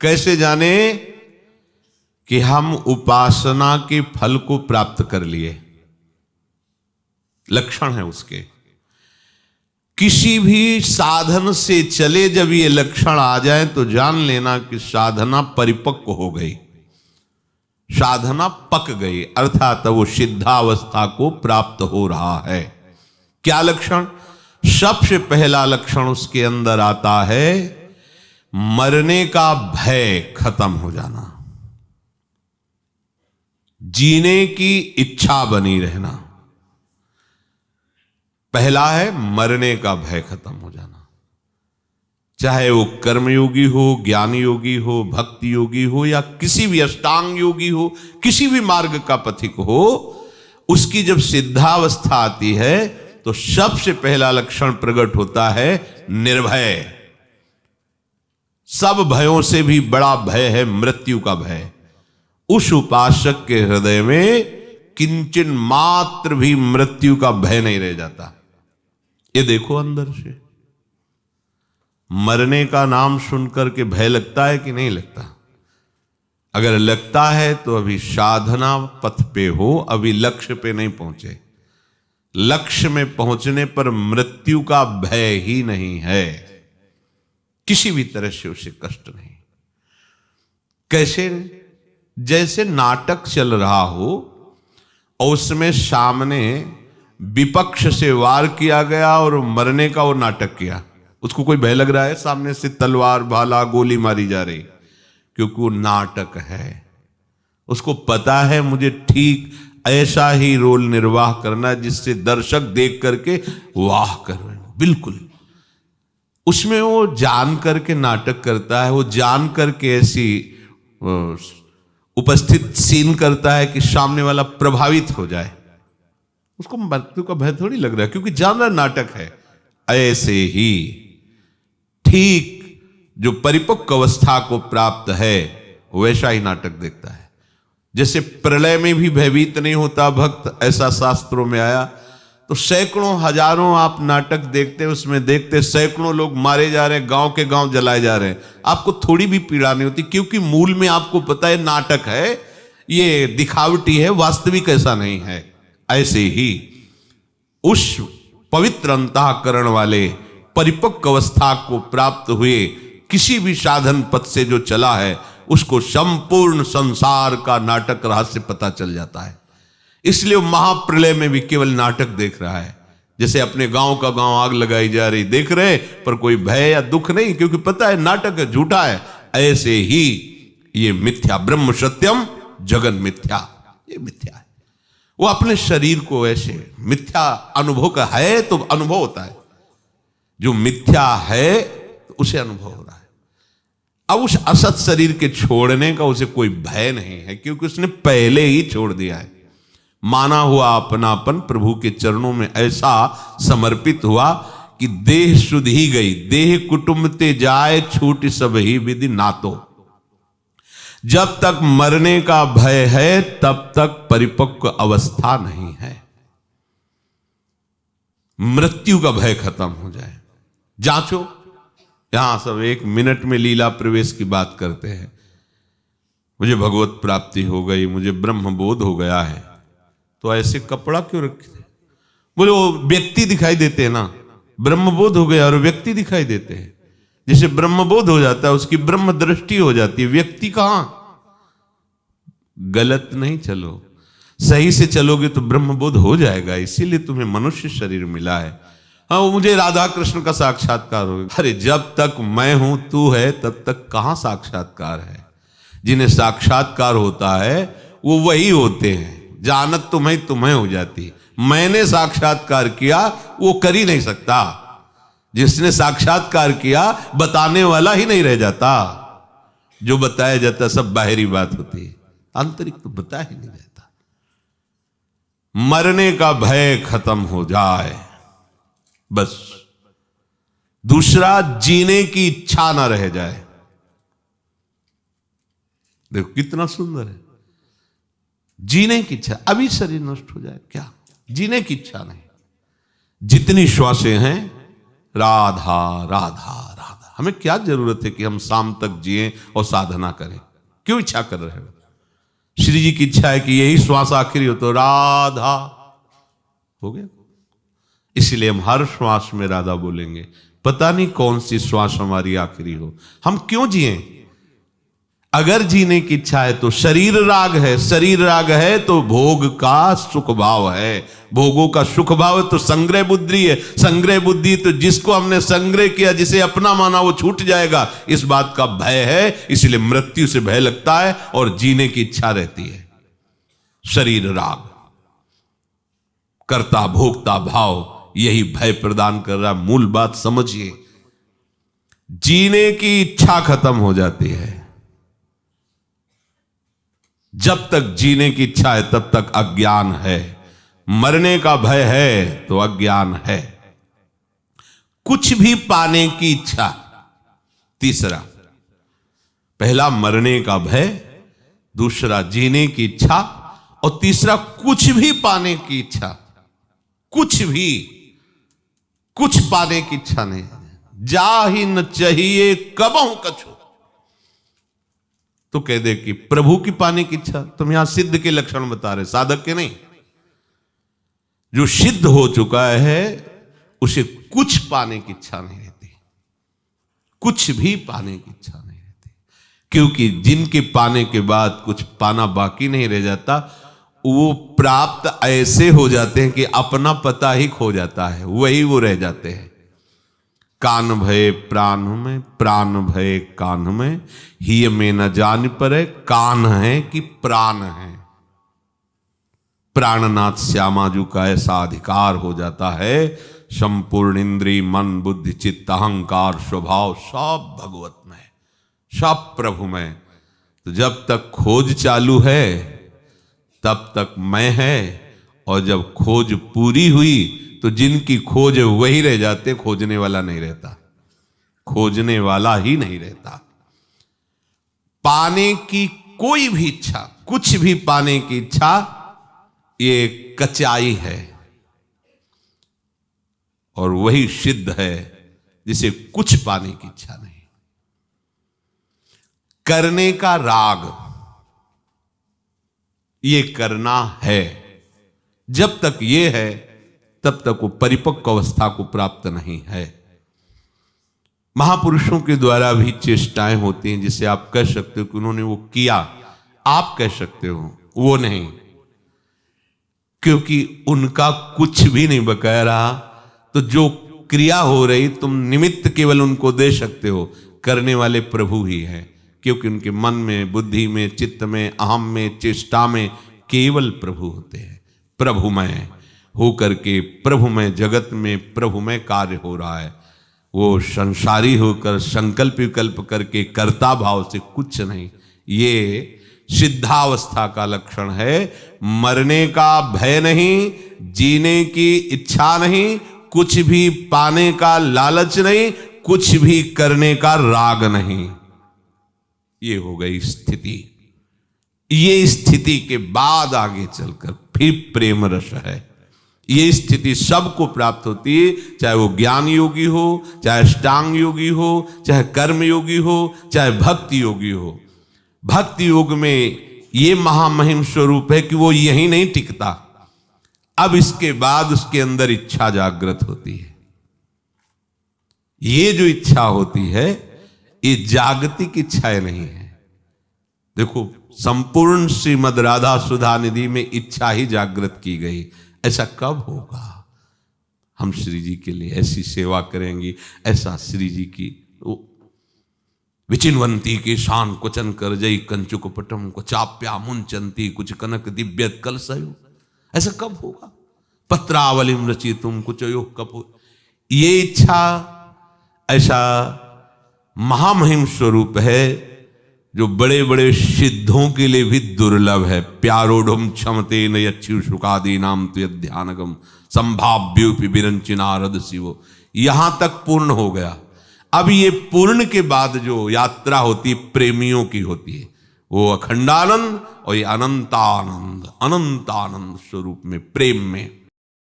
कैसे जाने कि हम उपासना के फल को प्राप्त कर लिए? लक्षण है उसके। किसी भी साधन से चले जब ये लक्षण आ जाए तो जान लेना कि साधना परिपक्व हो गई, साधना पक गई, अर्थात वो सिद्धावस्था को प्राप्त हो रहा है। क्या लक्षण? सबसे पहला लक्षण उसके अंदर आता है मरने का भय खत्म हो जाना, जीने की इच्छा बनी रहना। पहला है मरने का भय खत्म हो जाना, चाहे वो कर्मयोगी हो, ज्ञान योगी हो, भक्ति योगी हो, या किसी भी अष्टांग योगी हो, किसी भी मार्ग का पथिक हो, उसकी जब सिद्धावस्था आती है तो सबसे पहला लक्षण प्रकट होता है निर्भय। सब भयों से भी बड़ा भय है मृत्यु का भय। उस उपासक के हृदय में किंचन मात्र भी मृत्यु का भय नहीं रह जाता। ये देखो अंदर से मरने का नाम सुनकर के भय लगता है कि नहीं लगता? अगर लगता है तो अभी साधना पथ पे हो, अभी लक्ष्य पे नहीं पहुंचे। लक्ष्य में पहुंचने पर मृत्यु का भय ही नहीं है, किसी भी तरह से उसे कष्ट नहीं। कैसे? जैसे नाटक चल रहा हो और उसमें सामने विपक्ष से वार किया गया और मरने का वो नाटक किया, उसको कोई भय लग रहा है? सामने से तलवार भाला गोली मारी जा रही, क्योंकि वो नाटक है। उसको पता है मुझे ठीक ऐसा ही रोल निर्वाह करना जिससे दर्शक देख करके वाह कर रहे हो। बिल्कुल उसमें वो जान करके नाटक करता है, वो जान करके ऐसी उपस्थित सीन करता है कि सामने वाला प्रभावित हो जाए। उसको मृत्यु का भय थोड़ी लग रहा है, क्योंकि जान रहा नाटक है। ऐसे ही ठीक जो परिपक्व अवस्था को प्राप्त है वैसा ही नाटक देखता है। जैसे प्रलय में भी भयभीत नहीं होता भक्त, ऐसा शास्त्रों में आया। तो सैकड़ों हजारों आप नाटक देखते, उसमें देखते सैकड़ों लोग मारे जा रहे हैं, गांव के गांव जलाए जा रहे हैं, आपको थोड़ी भी पीड़ा नहीं होती, क्योंकि मूल में आपको पता है नाटक है, ये दिखावटी है, वास्तविक ऐसा नहीं है। ऐसे ही उस पवित्र अंतःकरण वाले परिपक्व अवस्था को प्राप्त हुए किसी भी साधन पथ से जो चला है, उसको संपूर्ण संसार का नाटक रहस्य पता चल जाता है। इसलिए वो महाप्रलय में भी केवल नाटक देख रहा है। जैसे अपने गांव का गांव आग लगाई जा रही देख रहे, पर कोई भय या दुख नहीं, क्योंकि पता है नाटक है, झूठा है। ऐसे ही ये मिथ्या, ब्रह्म सत्यम जगन मिथ्या, ये मिथ्या है। वो अपने शरीर को ऐसे मिथ्या अनुभव का है तो अनुभव होता है, जो मिथ्या है तो उसे अनुभव हो रहा है। अब उस असत शरीर के छोड़ने का उसे कोई भय नहीं है, क्योंकि उसने पहले ही छोड़ दिया है। माना हुआ अपनापन प्रभु के चरणों में ऐसा समर्पित हुआ कि देह शुद्ध ही गई, देह कुटुंब ते जाए छूट सब ही विधि नातो। जब तक मरने का भय है तब तक परिपक्व अवस्था नहीं है। मृत्यु का भय खत्म हो जाए, जांचो। यहां सब 1 मिनट में लीला प्रवेश की बात करते हैं। मुझे भगवत प्राप्ति हो गई, मुझे ब्रह्म बोध हो गया है, तो ऐसे कपड़ा क्यों रखे? बोले वो व्यक्ति दिखाई देते हैं ना, ब्रह्म बोध हो गया और व्यक्ति दिखाई देते हैं। जिसे ब्रह्म बोध हो जाता है उसकी ब्रह्म दृष्टि हो जाती है, व्यक्ति कहां? गलत नहीं चलो, सही से चलोगे तो ब्रह्म बोध हो जाएगा। इसीलिए तुम्हें मनुष्य शरीर मिला है। हाँ, वो मुझे राधा कृष्ण का साक्षात्कार हो गया। अरे जब तक मैं हूं तू है तब तक कहां साक्षात्कार है? जिन्हें साक्षात्कार होता है वो वही होते हैं। जानत तुम्हें हो जाती, मैंने साक्षात्कार किया वो कर ही नहीं सकता। जिसने साक्षात्कार किया बताने वाला ही नहीं रह जाता। जो बताया जाता सब बाहरी बात होती है, आंतरिक तो बता ही नहीं रहता। मरने का भय खत्म हो जाए बस। दूसरा, जीने की इच्छा ना रह जाए। देखो कितना सुंदर है, जीने की इच्छा। अभी शरीर नष्ट हो जाए क्या, जीने की इच्छा नहीं। जितनी श्वासें हैं राधा राधा राधा, हमें क्या जरूरत है कि हम शाम तक जिए और साधना करें? क्यों इच्छा कर रहे हो? श्री जी की इच्छा है कि यही श्वास आखिरी हो तो राधा हो गया। इसलिए हम हर श्वास में राधा बोलेंगे। पता नहीं कौन सी श्वास हमारी आखिरी हो, हम क्यों जिए? अगर जीने की इच्छा है तो शरीर राग है, शरीर राग है तो भोग का सुख भाव है, भोगों का सुख भाव है तो संग्रह बुद्धि है, संग्रह बुद्धि तो जिसको हमने संग्रह किया, जिसे अपना माना वो छूट जाएगा, इस बात का भय है। इसलिए मृत्यु से भय लगता है और जीने की इच्छा रहती है। शरीर राग, कर्ता भोक्ता भाव यही भय प्रदान कर रहा है। मूल बात समझिए, जीने की इच्छा खत्म हो जाती है। जब तक जीने की इच्छा है तब तक अज्ञान है, मरने का भय है तो अज्ञान है। कुछ भी पाने की इच्छा, तीसरा, पहला मरने का भय, दूसरा जीने की इच्छा और तीसरा कुछ भी पाने की इच्छा। कुछ भी, कुछ पाने की इच्छा नहीं, जा ही न चाहिए कबहू कछु। तो कह दे कि प्रभु की पाने की इच्छा। तुम यहां सिद्ध के लक्षण बता रहे, साधक के नहीं। जो सिद्ध हो चुका है उसे कुछ पाने की इच्छा नहीं रहती, कुछ भी पाने की इच्छा नहीं रहती। क्योंकि जिनके पाने के बाद कुछ पाना बाकी नहीं रह जाता, वो प्राप्त ऐसे हो जाते हैं कि अपना पता ही खो जाता है, वही वो रह जाते हैं। कान भय प्राण में, प्राण भय कान में, ही में न जान पड़े कान है कि प्राण है। प्राणनाथ श्यामाजू का ऐसा अधिकार हो जाता है, संपूर्ण इंद्रिय मन बुद्धि चित्त अहंकार स्वभाव सब भगवत में, सब प्रभु में। तो जब तक खोज चालू है तब तक मैं है, और जब खोज पूरी हुई तो जिनकी खोज है वही रह जाते, खोजने वाला नहीं रहता, खोजने वाला ही नहीं रहता। पाने की कोई भी इच्छा, कुछ भी पाने की इच्छा, ये कचाई है, और वही सिद्ध है जिसे कुछ पाने की इच्छा नहीं। करने का राग, ये करना है, जब तक ये है तब तक वो परिपक्व अवस्था को प्राप्त नहीं है। महापुरुषों के द्वारा भी चेष्टाएं होती हैं, जिसे आप कह सकते हो कि उन्होंने वो किया, आप कह सकते हो, वो नहीं, क्योंकि उनका कुछ भी नहीं बकाया रहा। तो जो क्रिया हो रही, तुम निमित्त केवल उनको दे सकते हो, करने वाले प्रभु ही हैं। क्योंकि उनके मन में, बुद्धि में, चित्त में, अहम में, चेष्टा में केवल प्रभु होते हैं। प्रभुमय हो करके प्रभुमय जगत में प्रभुमय कार्य हो रहा है। वो संसारी होकर संकल्प विकल्प करके कर्ता भाव से कुछ नहीं। ये सिद्धावस्था का लक्षण है। मरने का भय नहीं, जीने की इच्छा नहीं, कुछ भी पाने का लालच नहीं, कुछ भी करने का राग नहीं। ये हो गई स्थिति। ये स्थिति के बाद आगे चलकर फिर प्रेम रस है। ये स्थिति सबको प्राप्त होती है, चाहे वो ज्ञान योगी हो, चाहे अष्टांग योगी हो, चाहे कर्म योगी हो, चाहे भक्ति योगी हो। भक्ति योग में ये महामहिम स्वरूप है कि वो यही नहीं टिकता, अब इसके बाद उसके अंदर इच्छा जागृत होती है। ये जो इच्छा होती है, ये जागतिक इच्छाएं नहीं है। देखो, संपूर्ण श्रीमद राधा सुधा निधि में इच्छा ही जागृत की गई। ऐसा कब होगा? हम श्री जी के लिए ऐसी सेवा करेंगी, ऐसा श्री जी की विचिन्वंती के शान कुचन कर जई कंचुक पटम को चाप्या मुंचंती कुछ कनक दिव्य कलसयो। ऐसा कब होगा? पत्रावलिम रची तुम कुछ यो कपूर। ये इच्छा ऐसा महामहिम स्वरूप है जो बड़े बड़े सिद्धों के लिए भी दुर्लभ है। प्यारोढ़ क्षमते न यच्छु शुकादी नाम तो ध्यानगम संभाव्योपि विरंचि नारद शिवो। यहां तक पूर्ण हो गया। अब ये पूर्ण के बाद जो यात्रा होती है प्रेमियों की होती है, वो अखंडानंद और ये अनंतानंद, अनंतानंद स्वरूप में, प्रेम में।